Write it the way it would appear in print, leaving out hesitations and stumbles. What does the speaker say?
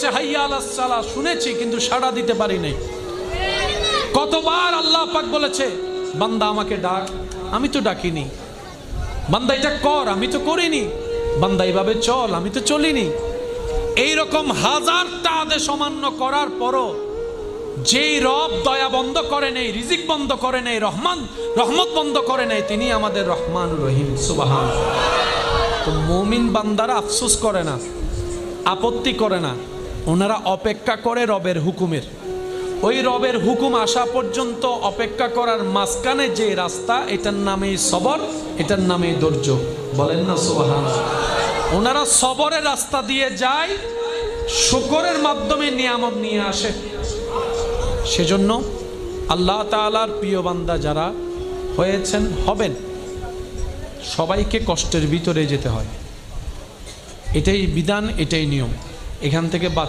বলেছে হাইয়া আলাস সালাহ, শুনেছি কিন্তু সাড়া দিতে পারি নাই। কতবার আল্লাহ পাক বলেছে বান্দা আমাকে ডাক, আমি তো ডাকিনি। বান্দা এটা কর, আমি তো করিনি। বান্দা এইভাবে চল, আমি তো চলিনি। এইরকম হাজারটা আদেশ অমান্য করার পরও যেই রব দয়া বন্ধ করে নেই, রিজিক বন্ধ করে নেই, রহমত বন্ধ করে নেই, তিনি আমাদের রহমান রহিম। সুবহানাল্লাহ। তো মুমিন বান্দারা আফসোস করে না, আপত্তি করে না, ওনারা অপেক্ষা করে রবের হুকুমের। ওই রবের হুকুম আসা পর্যন্ত অপেক্ষা করার মাঝখানে যে রাস্তা, এটার নামেই সবর, এটার নামেই ধৈর্য। বলেন না সুবহানাল্লাহ। ওনারা সবরের রাস্তা দিয়ে যায়, শুকরের মাধ্যমে নিয়ামত নিয়ে আসে। সেজন্য আল্লাহ তাআলার প্রিয় বান্দা যারা হয়েছেন, হবেন, সবাইকে কষ্টের ভিতরে যেতে হয়। এটাই বিধান, এটাই নিয়ম। এখান থেকে